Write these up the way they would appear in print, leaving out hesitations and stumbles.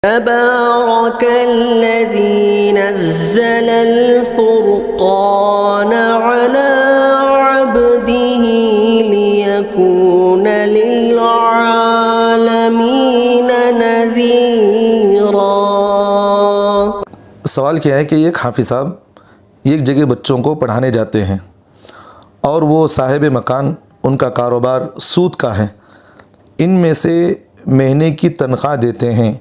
تبارك الذي نزل الفرقان على عبده ليكون للعالمين نذيرا۔ سوال کیا ہے کہ ایک حافظ صاحب ایک جگہ بچوں کو پڑھانے جاتے ہیں اور وہ صاحب مکان ان کا کاروبار سود کا ہے، ان میں سے مہینے کی تنخواہ دیتے ہیں،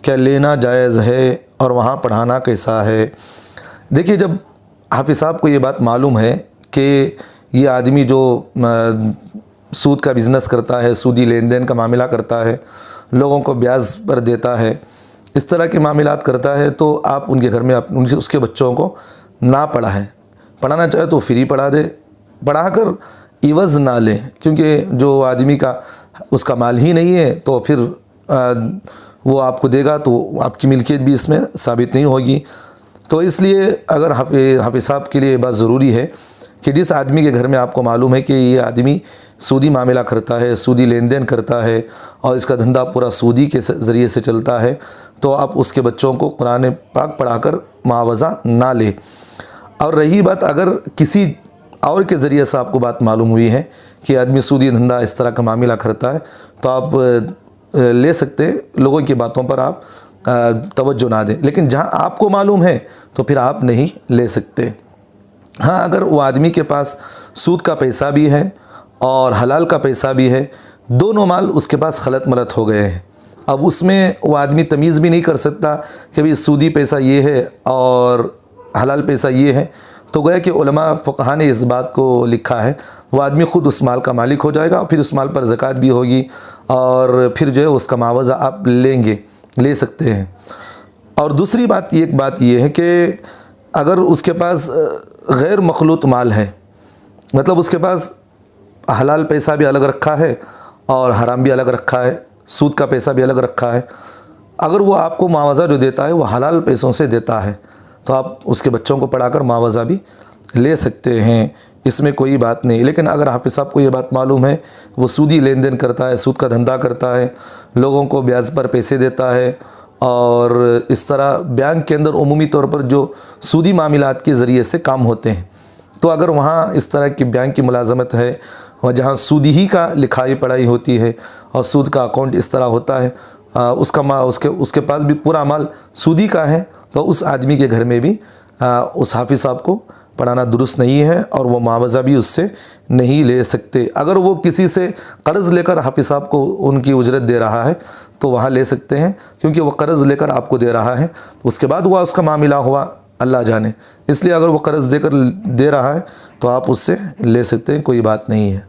کیا لینا جائز ہے اور وہاں پڑھانا کیسا ہے؟ دیکھیے، جب حافظ صاحب کو یہ بات معلوم ہے کہ یہ آدمی جو سود کا بزنس کرتا ہے، سودی لین دین کا معاملہ کرتا ہے، لوگوں کو بیاج پر دیتا ہے، اس طرح کے معاملات کرتا ہے، تو آپ ان کے گھر میں اس کے بچوں کو نہ پڑھائیں۔ پڑھانا چاہے تو فری پڑھا دے، پڑھا کر عوض نہ لے، کیونکہ جو آدمی کا اس کا مال ہی نہیں ہے تو پھر وہ آپ کو دے گا تو آپ کی ملکیت بھی اس میں ثابت نہیں ہوگی۔ تو اس لیے اگر حافظ صاحب کے لیے بات ضروری ہے کہ جس آدمی کے گھر میں آپ کو معلوم ہے کہ یہ آدمی سودی معاملہ کرتا ہے، سودی لین دین کرتا ہے اور اس کا دھندا پورا سودی کے ذریعے سے چلتا ہے، تو آپ اس کے بچوں کو قرآن پاک پڑھا کر معاوضہ نہ لے۔ اور رہی بات اگر کسی اور کے ذریعے سے آپ کو بات معلوم ہوئی ہے کہ آدمی سودی دھندا اس طرح کا معاملہ کرتا ہے، تو آپ لے سکتے ہیں، لوگوں کی باتوں پر آپ توجہ نہ دیں، لیکن جہاں آپ کو معلوم ہے تو پھر آپ نہیں لے سکتے۔ ہاں، اگر وہ آدمی کے پاس سود کا پیسہ بھی ہے اور حلال کا پیسہ بھی ہے، دونوں مال اس کے پاس خلط ملط ہو گئے ہیں، اب اس میں وہ آدمی تمیز بھی نہیں کر سکتا کہ بھئی سودی پیسہ یہ ہے اور حلال پیسہ یہ ہے، تو گویا کہ علماء فقہاء نے اس بات کو لکھا ہے، وہ آدمی خود اس مال کا مالک ہو جائے گا، پھر اس مال پر زکوٰۃ بھی ہوگی اور پھر جو ہے اس کا معاوضہ آپ لے سکتے ہیں۔ اور دوسری بات یہ ہے کہ اگر اس کے پاس غیر مخلوط مال ہے، مطلب اس کے پاس حلال پیسہ بھی الگ رکھا ہے اور حرام بھی الگ رکھا ہے، سود کا پیسہ بھی الگ رکھا ہے، اگر وہ آپ کو معاوضہ جو دیتا ہے وہ حلال پیسوں سے دیتا ہے، تو آپ اس کے بچوں کو پڑھا کر معاوضہ بھی لے سکتے ہیں، اس میں کوئی بات نہیں۔ لیکن اگر حافظ صاحب کو یہ بات معلوم ہے وہ سودی لین دین کرتا ہے، سود کا دھندا کرتا ہے، لوگوں کو بیاج پر پیسے دیتا ہے، اور اس طرح بینک کے اندر عمومی طور پر جو سودی معاملات کے ذریعے سے کام ہوتے ہیں، تو اگر وہاں اس طرح کی بینک کی ملازمت ہے اور جہاں سودی ہی کا لکھائی پڑھائی ہوتی ہے اور سود کا اکاؤنٹ اس طرح ہوتا ہے، اس کے پاس بھی پورا مال سودی کا ہے، تو اس آدمی کے گھر میں بھی اس حافظ صاحب کو پڑھانا درست نہیں ہے اور وہ معاوضہ بھی اس سے نہیں لے سکتے۔ اگر وہ کسی سے قرض لے کر حافظ صاحب کو ان کی اجرت دے رہا ہے تو وہاں لے سکتے ہیں، کیونکہ وہ قرض لے کر آپ کو دے رہا ہے، اس کے بعد اس کا معاملہ ہوا اللہ جانے، اس لیے اگر وہ قرض دے کر دے رہا ہے تو آپ اس سے لے سکتے ہیں، کوئی بات نہیں ہے۔